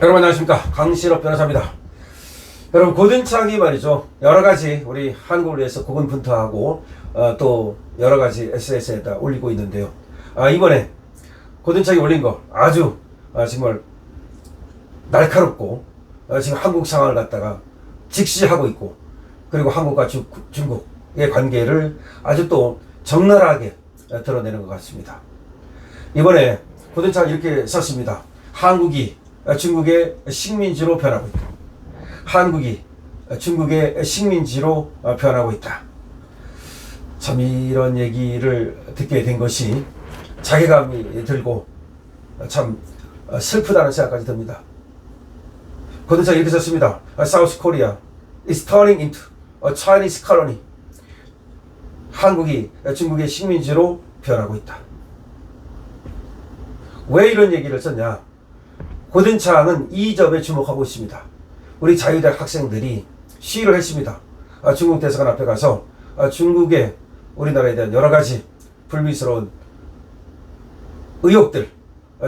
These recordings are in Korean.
여러분 안녕하십니까, 강신업 변호사입니다. 여러분, 고든창이 말이죠, 여러가지 우리 한국을 위해서 고군분투하고 또 여러가지 SNS에다 올리고 있는데요. 이번에 고든창이 올린 거 아주 정말 날카롭고 지금 한국 상황을 갖다가 직시하고 있고, 그리고 한국과 중국의 관계를 아주 또 적나라하게 드러내는 것 같습니다. 이번에 고든창이 이렇게 썼습니다. 한국이 중국의 식민지로 변하고 있다. 한국이 중국의 식민지로 변하고 있다. 참, 이런 얘기를 듣게 된 것이 자괴감이 들고 참 슬프다는 생각까지 듭니다. 고든창이 이렇게 썼습니다. South Korea is turning into a Chinese colony. 한국이 중국의 식민지로 변하고 있다. 왜 이런 얘기를 썼냐? 고든창은 이 점에 주목하고 있습니다. 우리 자유대학 학생들이 시위를 했습니다. 중국 대사관 앞에 가서 중국의 우리나라에 대한 여러 가지 불미스러운 의혹들,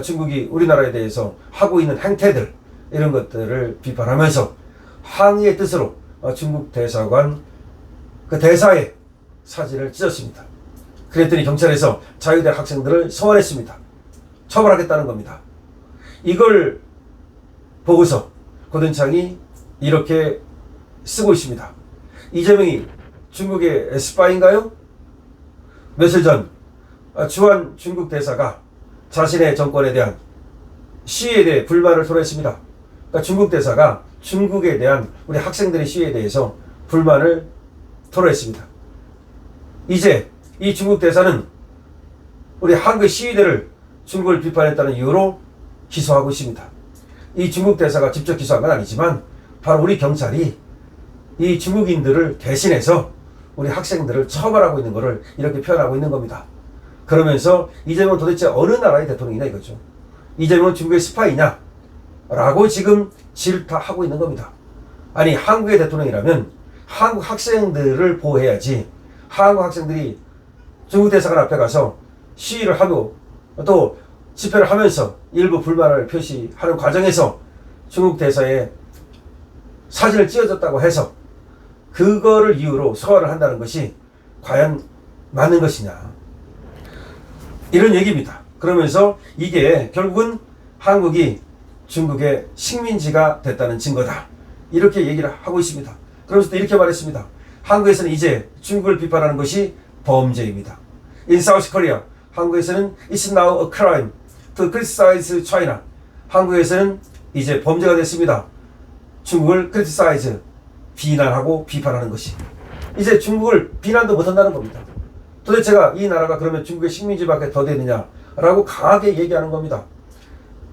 중국이 우리나라에 대해서 하고 있는 행태들, 이런 것들을 비판하면서 항의의 뜻으로 중국 대사관 그 대사의 사진을 찢었습니다. 그랬더니 경찰에서 자유대학 학생들을 소환했습니다. 처벌하겠다는 겁니다. 이걸 보고서 고든창이 이렇게 쓰고 있습니다. 이재명이 중국의 스파인가요? 며칠 전 주한 중국 대사가 자신의 정권에 대한 시위에 대해 불만을 토로했습니다. 그러니까 중국 대사가 중국에 대한 우리 학생들의 시위에 대해서 불만을 토로했습니다. 이제 이 중국 대사는 우리 한국의 시위대를 중국을 비판했다는 이유로 기소하고 있습니다. 이 중국 대사가 직접 기소한 건 아니지만 바로 우리 경찰이 이 중국인들을 대신해서 우리 학생들을 처벌하고 있는 것을 이렇게 표현하고 있는 겁니다. 그러면서 이재명은 도대체 어느 나라의 대통령이냐 이거죠. 이재명은 중국의 스파이냐? 라고 지금 질타하고 있는 겁니다. 아니, 한국의 대통령이라면 한국 학생들을 보호해야지, 한국 학생들이 중국 대사관 앞에 가서 시위를 하고 또 집회를 하면서 일부 불만을 표시하는 과정에서 중국 대사의 사진을 찢어졌다고 해서 그거를 이유로 소환을 한다는 것이 과연 맞는 것이냐, 이런 얘기입니다. 그러면서 이게 결국은 한국이 중국의 식민지가 됐다는 증거다, 이렇게 얘기를 하고 있습니다. 그러면서 또 이렇게 말했습니다. 한국에서는 이제 중국을 비판하는 것이 범죄입니다. In South Korea, 한국에서는 It's now a crime to criticize China. 한국에서는 이제 범죄가 됐습니다. 중국을 criticize, 비난하고 비판하는 것이. 이제 중국을 비난도 못한다는 겁니다. 도대체가 이 나라가 그러면 중국의 식민지밖에 더 되느냐라고 강하게 얘기하는 겁니다.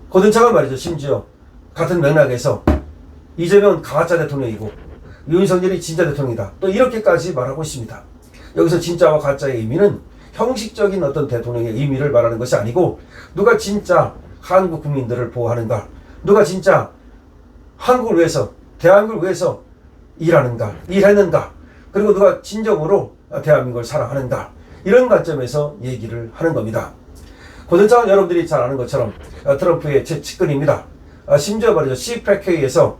고든창은 말이죠, 심지어 같은 맥락에서 이재명은 가짜 대통령이고 윤석열이 진짜 대통령이다, 또 이렇게까지 말하고 있습니다. 여기서 진짜와 가짜의 의미는 형식적인 어떤 대통령의 의미를 말하는 것이 아니고, 누가 진짜 한국 국민들을 보호하는가, 누가 진짜 한국을 위해서, 대한민국을 위해서 일했는가, 그리고 누가 진정으로 대한민국을 사랑하는가, 이런 관점에서 얘기를 하는 겁니다. 고든창은 여러분들이 잘 아는 것처럼 트럼프의 측근입니다. 심지어 말이죠, CPAC에서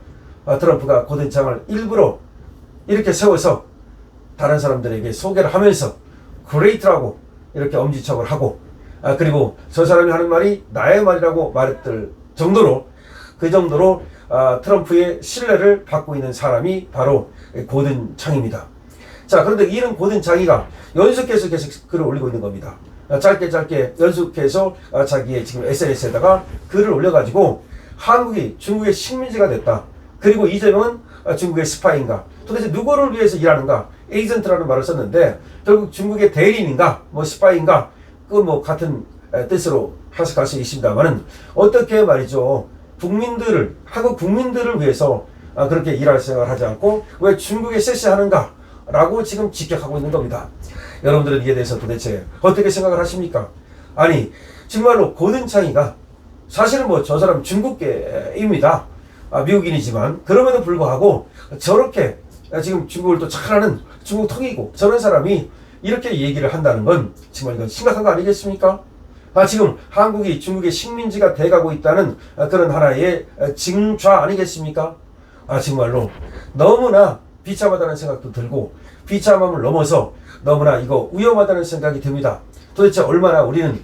트럼프가 고든창을 일부러 이렇게 세워서 다른 사람들에게 소개를 하면서 그레이트라고 이렇게 엄지척을 하고, 그리고 저 사람이 하는 말이 나의 말이라고 말했을 정도로, 그 정도로 트럼프의 신뢰를 받고 있는 사람이 바로 고든창입니다. 자, 그런데 이런 고든창이가 연속해서 계속 글을 올리고 있는 겁니다. 짧게 연속해서 자기의 지금 SNS에다가 글을 올려가지고 한국이 중국의 식민지가 됐다, 그리고 이재명은 중국의 스파인가, 도대체 누구를 위해서 일하는가, 에이전트라는 말을 썼는데 결국 중국의 대리인인가, 스파인가, 그 같은 뜻으로 해석할 수 있습니다만은, 어떻게 말이죠, 한국 국민들을 위해서 그렇게 일할 생각을 하지 않고 왜 중국에 세시하는가 라고 지금 직격하고 있는 겁니다. 여러분들은 이에 대해서 도대체 어떻게 생각을 하십니까? 아니, 정말로 고든창이가 사실은 저 사람 중국계입니다. 미국인이지만 그럼에도 불구하고 저렇게 지금 중국을 또 잘하는 중국통이고 저런 사람이 이렇게 얘기를 한다는 건 정말 이건 심각한 거 아니겠습니까? 지금 한국이 중국의 식민지가 돼가고 있다는 그런 하나의 징좌 아니겠습니까? 정말로 너무나 비참하다는 생각도 들고 비참함을 넘어서 너무나 이거 위험하다는 생각이 듭니다. 도대체 얼마나 우리는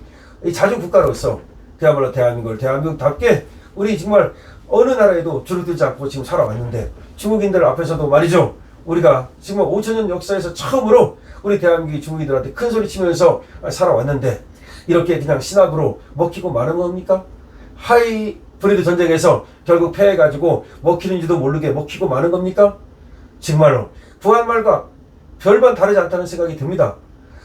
자주 국가로서 그야말로 대한민국답게 우리 정말 어느 나라에도 주눅들지 않고 지금 살아왔는데 중국인들 앞에서도 말이죠. 우리가 지금 5천년 역사에서 처음으로 우리 대한민국이 중국인들한테 큰 소리 치면서 살아왔는데 이렇게 그냥 신압으로 먹히고 마는 겁니까? 하이브리드 전쟁에서 결국 패해가지고 먹히는지도 모르게 먹히고 마는 겁니까? 정말로 부한말과 별반 다르지 않다는 생각이 듭니다.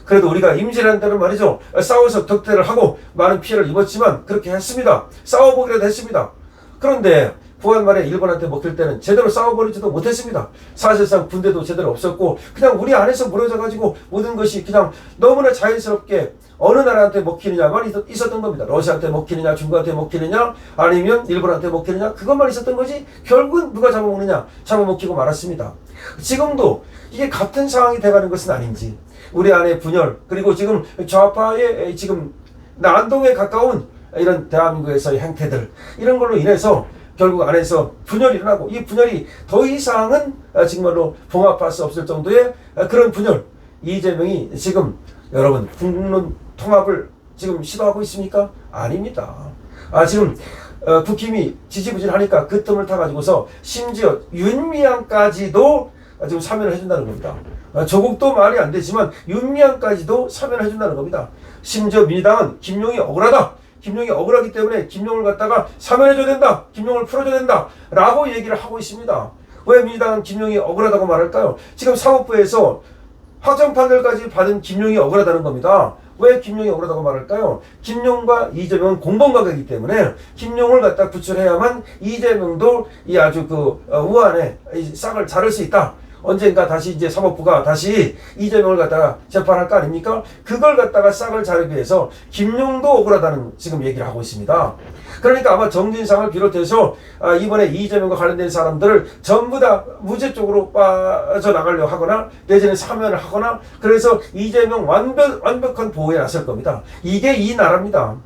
그래도 우리가 임진왜란 때는 말이죠. 싸워서 덕대를 하고 많은 피해를 입었지만 그렇게 했습니다. 싸워보기라도 했습니다. 그런데 부한말에 일본한테 먹힐 때는 제대로 싸워버리지도 못했습니다. 사실상 군대도 제대로 없었고 그냥 우리 안에서 무너져가지고 모든 것이 그냥 너무나 자연스럽게 어느 나라한테 먹히느냐만 있었던 겁니다. 러시아한테 먹히느냐, 중국한테 먹히느냐, 아니면 일본한테 먹히느냐, 그것만 있었던 거지 결국은 누가 잡아먹느냐, 잡아먹히고 말았습니다. 지금도 이게 같은 상황이 돼가는 것은 아닌지 우리 안에 분열, 그리고 지금 좌파의 지금 난동에 가까운 이런 대한민국에서의 행태들, 이런 걸로 인해서 결국 안에서 분열이 일어나고 이 분열이 더 이상은 정말로 봉합할 수 없을 정도의 그런 분열, 이재명이 지금 여러분 국론 통합을 지금 시도하고 있습니까? 아닙니다. 지금 국힘이 지지부진하니까 그 틈을 타가지고서 심지어 윤미향까지도 지금 사면을 해준다는 겁니다. 조국도 말이 안 되지만 윤미향까지도 사면을 해준다는 겁니다. 심지어 민주당은 김용이 억울하다. 김용이 억울하기 때문에 김용을 갖다가 사면해줘야 된다. 김용을 풀어줘야 된다. 라고 얘기를 하고 있습니다. 왜 민주당은 김용이 억울하다고 말할까요? 지금 사법부에서 확정 판결까지 받은 김용이 억울하다는 겁니다. 왜 김용이 억울하다고 말할까요? 김용과 이재명은 공범관계이기 때문에 김용을 갖다 구출해야만 이재명도 이 아주 우한에 싹을 자를 수 있다. 언젠가 다시 이제 사법부가 다시 이재명을 갖다가 재판할 거 아닙니까? 그걸 갖다가 싹을 자르기 위해서 김용도 억울하다는 지금 얘기를 하고 있습니다. 그러니까 아마 정진상을 비롯해서 이번에 이재명과 관련된 사람들을 전부 다 무죄 쪽으로 빠져나가려고 하거나 내지는 사면을 하거나 그래서 이재명 완벽한 보호에 나설 겁니다. 이게 이 나라입니다.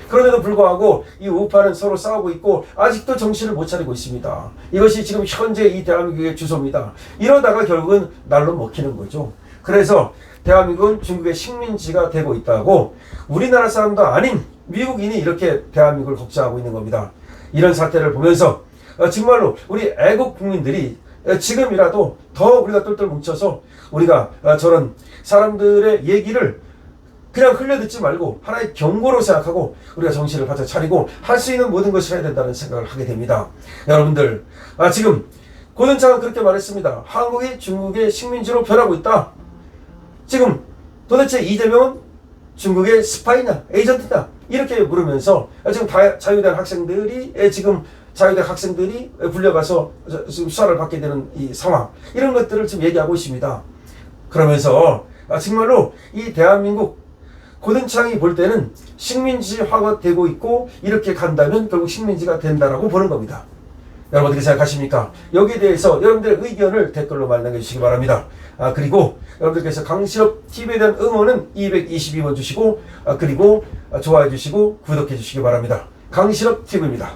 그런데도 불구하고 이 우파는 서로 싸우고 있고 아직도 정신을 못 차리고 있습니다. 이것이 지금 현재 이 대한민국의 주소입니다. 이러다가 결국은 날로 먹히는 거죠. 그래서 대한민국은 중국의 식민지가 되고 있다고 우리나라 사람도 아닌 미국인이 이렇게 대한민국을 걱정하고 있는 겁니다. 이런 사태를 보면서 정말로 우리 애국 국민들이 지금이라도 더 우리가 똘똘 뭉쳐서 우리가 저런 사람들의 얘기를 그냥 흘려듣지 말고 하나의 경고로 생각하고 우리가 정신을 바짝 차리고 할 수 있는 모든 것을 해야 된다는 생각을 하게 됩니다. 여러분들 지금 고든창은 그렇게 말했습니다. 한국이 중국의 식민지로 변하고 있다. 지금 도대체 이재명은 중국의 스파이냐 에이전트냐 이렇게 물으면서 지금 자유대 학생들이 불려가서 지금 수사를 받게 되는 이 상황, 이런 것들을 지금 얘기하고 있습니다. 그러면서 정말로 이 대한민국 고든창이 볼 때는 식민지화가 되고 있고 이렇게 간다면 결국 식민지가 된다라고 보는 겁니다. 여러분 어떻게 생각하십니까? 여기에 대해서 여러분들의 의견을 댓글로 많이 남겨주시기 바랍니다. 그리고 여러분들께서 강실업TV에 대한 응원은 222번 주시고 그리고 좋아해 주시고 구독해 주시기 바랍니다. 강실업TV입니다.